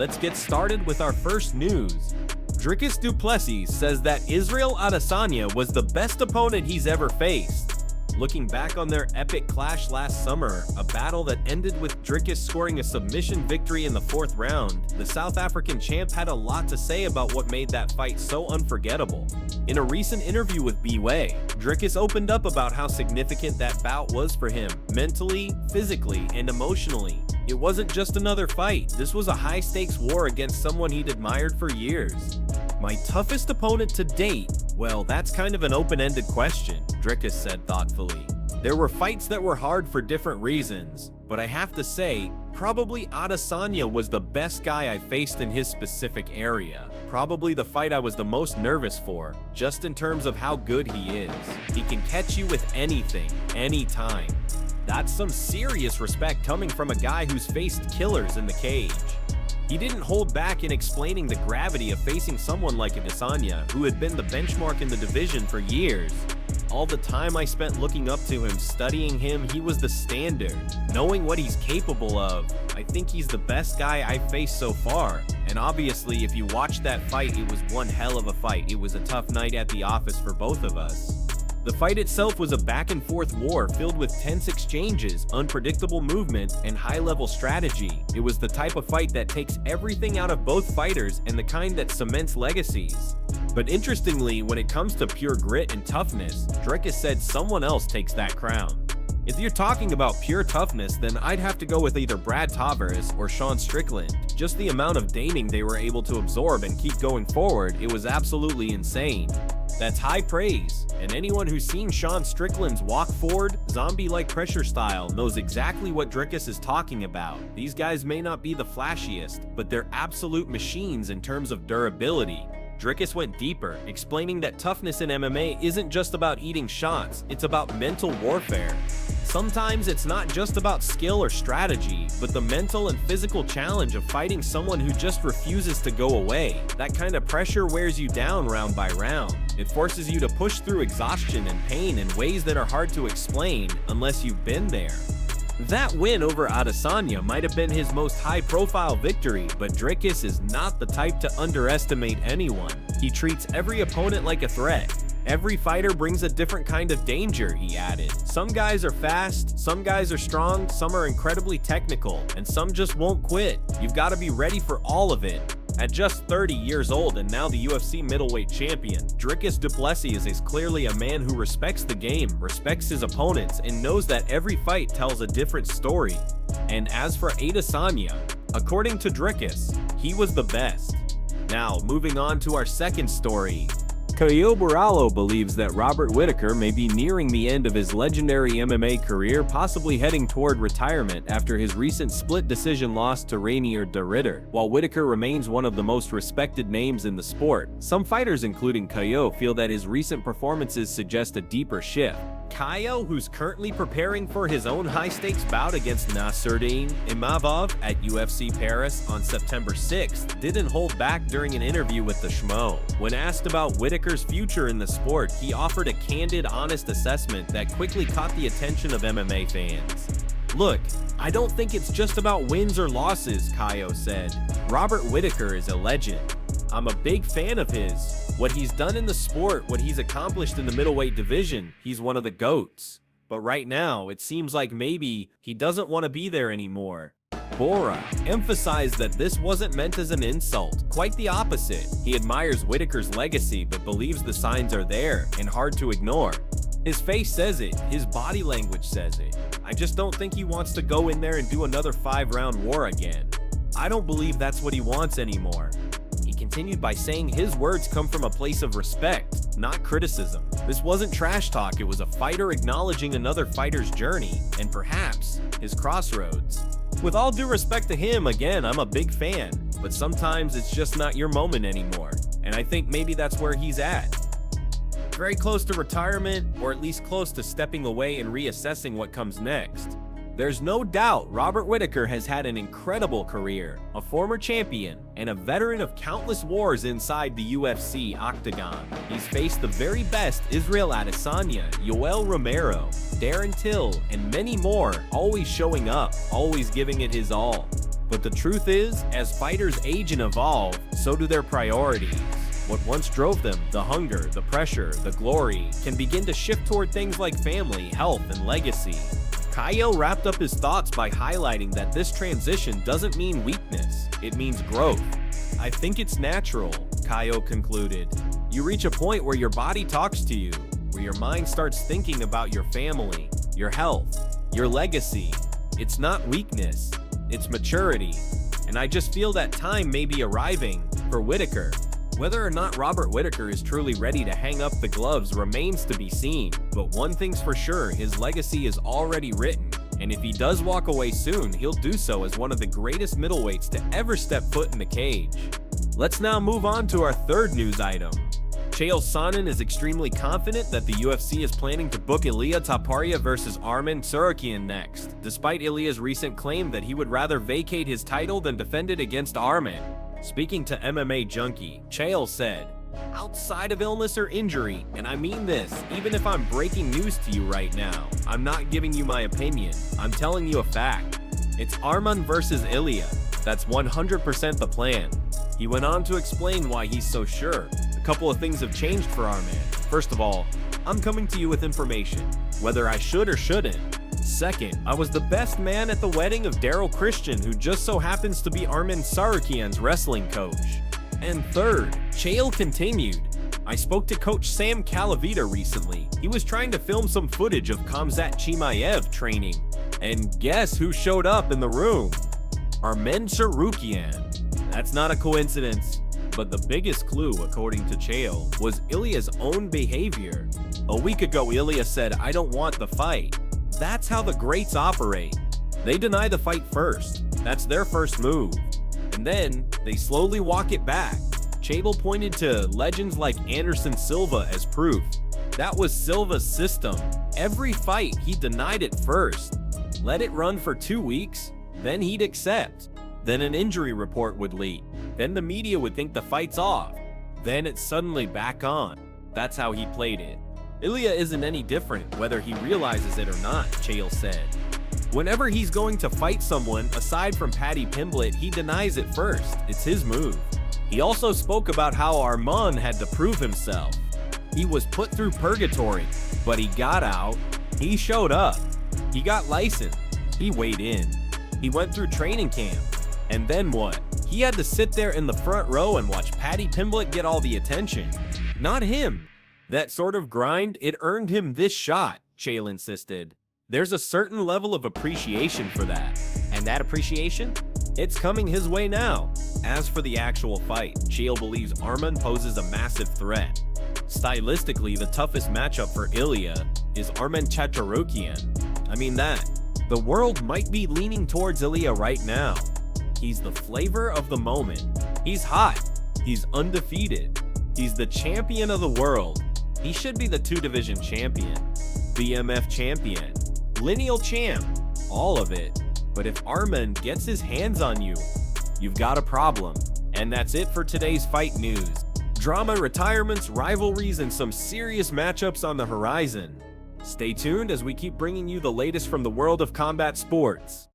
let's get started with our first news. Dricus du Plessis says that Israel Adesanya was the best opponent he's ever faced. Looking back on their epic clash last summer, a battle that ended with Dricus scoring a submission victory in the 4th round, the South African champ had a lot to say about what made that fight so unforgettable. In a recent interview with B-Way, Dricus opened up about how significant that bout was for him, mentally, physically, and emotionally. It wasn't just another fight, this was a high-stakes war against someone he'd admired for years. My toughest opponent to date? Well, that's kind of an open-ended question, Dricus said thoughtfully. There were fights that were hard for different reasons, but I have to say, probably Adesanya was the best guy I faced in his specific area. Probably the fight I was the most nervous for, just in terms of how good he is. He can catch you with anything, anytime. That's some serious respect coming from a guy who's faced killers in the cage. He didn't hold back in explaining the gravity of facing someone like Adesanya, who had been the benchmark in the division for years. All the time I spent looking up to him, studying him, he was the standard. Knowing what he's capable of, I think he's the best guy I've faced so far. And obviously, if you watched that fight, it was one hell of a fight. It was a tough night at the office for both of us. The fight itself was a back-and-forth war filled with tense exchanges, unpredictable movement, and high-level strategy. It was the type of fight that takes everything out of both fighters and the kind that cements legacies. But interestingly, when it comes to pure grit and toughness, Dricus said someone else takes that crown. If you're talking about pure toughness, then I'd have to go with either Brad Tavares or Sean Strickland. Just the amount of damning they were able to absorb and keep going forward, it was absolutely insane. That's high praise, and anyone who's seen Sean Strickland's walk forward, zombie-like pressure style knows exactly what Dricus is talking about. These guys may not be the flashiest, but they're absolute machines in terms of durability. Dricus went deeper, explaining that toughness in MMA isn't just about eating shots, it's about mental warfare. Sometimes it's not just about skill or strategy, but the mental and physical challenge of fighting someone who just refuses to go away. That kind of pressure wears you down round by round. It forces you to push through exhaustion and pain in ways that are hard to explain unless you've been there. That win over Adesanya might have been his most high-profile victory, but Dricus is not the type to underestimate anyone. He treats every opponent like a threat. Every fighter brings a different kind of danger, he added. Some guys are fast, some guys are strong, some are incredibly technical, and some just won't quit. You've got to be ready for all of it. At just 30 years old and now the UFC middleweight champion, Dricus du Plessis is clearly a man who respects the game, respects his opponents, and knows that every fight tells a different story. And as for Adesanya, according to Dricus, he was the best. Now, moving on to our second story. Caio Borralho believes that Robert Whittaker may be nearing the end of his legendary MMA career, possibly heading toward retirement after his recent split decision loss to Rainier de Ridder. While Whittaker remains one of the most respected names in the sport, some fighters, including Caio, feel that his recent performances suggest a deeper shift. Caio, who's currently preparing for his own high-stakes bout against Nassourdine Imavov at UFC Paris on September 6th, didn't hold back during an interview with the Schmo. When asked about Whittaker's future in the sport, he offered a candid, honest assessment that quickly caught the attention of MMA fans. "Look, I don't think it's just about wins or losses," Caio said. "Robert Whittaker is a legend. I'm a big fan of his. What he's done in the sport, what he's accomplished in the middleweight division, he's one of the GOATs. But right now, it seems like maybe he doesn't want to be there anymore." Bora emphasized that this wasn't meant as an insult, quite the opposite. He admires Whittaker's legacy but believes the signs are there and hard to ignore. His face says it, his body language says it. I just don't think he wants to go in there and do another 5-round war again. I don't believe that's what he wants anymore. He continued by saying his words come from a place of respect, not criticism. This wasn't trash talk, it was a fighter acknowledging another fighter's journey, and perhaps his crossroads. With all due respect to him, again, I'm a big fan, but sometimes it's just not your moment anymore, and I think maybe that's where he's at. Very close to retirement, or at least close to stepping away and reassessing what comes next. There's no doubt Robert Whittaker has had an incredible career, a former champion, and a veteran of countless wars inside the UFC octagon. He's faced the very best Israel Adesanya, Yoel Romero, Darren Till, and many more, always showing up, always giving it his all. But the truth is, as fighters age and evolve, so do their priorities. What once drove them, the hunger, the pressure, the glory, can begin to shift toward things like family, health, and legacy. Caio wrapped up his thoughts by highlighting that this transition doesn't mean weakness, it means growth. I think it's natural, Caio concluded. You reach a point where your body talks to you, where your mind starts thinking about your family, your health, your legacy. It's not weakness, it's maturity. And I just feel that time may be arriving for Whittaker. Whether or not Robert Whittaker is truly ready to hang up the gloves remains to be seen, but one thing's for sure, his legacy is already written, and if he does walk away soon, he'll do so as one of the greatest middleweights to ever step foot in the cage. Let's now move on to our third news item. Chael Sonnen is extremely confident that the UFC is planning to book Ilia Topuria versus Arman Tsarukyan next, despite Ilia's recent claim that he would rather vacate his title than defend it against Arman. Speaking to MMA Junkie, Chael said, "Outside of illness or injury, and I mean this, even if I'm breaking news to you right now, I'm not giving you my opinion, I'm telling you a fact. It's Arman versus Ilia. That's 100% the plan." He went on to explain why he's so sure. A couple of things have changed for Arman. First of all, I'm coming to you with information, whether I should or shouldn't. Second, I was the best man at the wedding of Daryl Christian, who just so happens to be Arman Tsarukyan's wrestling coach. And third, Chael continued, I spoke to Coach Sam Calavita recently. He was trying to film some footage of Khamzat Chimaev training. And guess who showed up in the room? Arman Tsarukyan. That's not a coincidence. But the biggest clue, according to Chael, was Ilia's own behavior. A week ago, Ilia said, I don't want the fight. That's how the greats operate. They deny the fight first. That's their first move. And then, they slowly walk it back. Chael pointed to legends like Anderson Silva as proof. That was Silva's system. Every fight, he denied it first. Let it run for 2 weeks, then he'd accept. Then an injury report would leak. Then the media would think the fight's off. Then it's suddenly back on. That's how he played it. Ilia isn't any different, whether he realizes it or not, Chael said. Whenever he's going to fight someone, aside from Paddy Pimblett, he denies it first. It's his move. He also spoke about how Arman had to prove himself. He was put through purgatory, but he got out. He showed up. He got licensed. He weighed in. He went through training camp. And then what? He had to sit there in the front row and watch Paddy Pimblett get all the attention. Not him. That sort of grind, it earned him this shot, Chael insisted. There's a certain level of appreciation for that. And that appreciation? It's coming his way now. As for the actual fight, Chael believes Arman poses a massive threat. Stylistically, the toughest matchup for Ilia is Arman Tsarukyan. I mean that. The world might be leaning towards Ilia right now. He's the flavor of the moment. He's hot. He's undefeated. He's the champion of the world. He should be the 2-division champion, BMF champion, lineal champ, all of it. But if Arman gets his hands on you, you've got a problem. And that's it for today's fight news. Drama, retirements, rivalries, and some serious matchups on the horizon. Stay tuned as we keep bringing you the latest from the world of combat sports.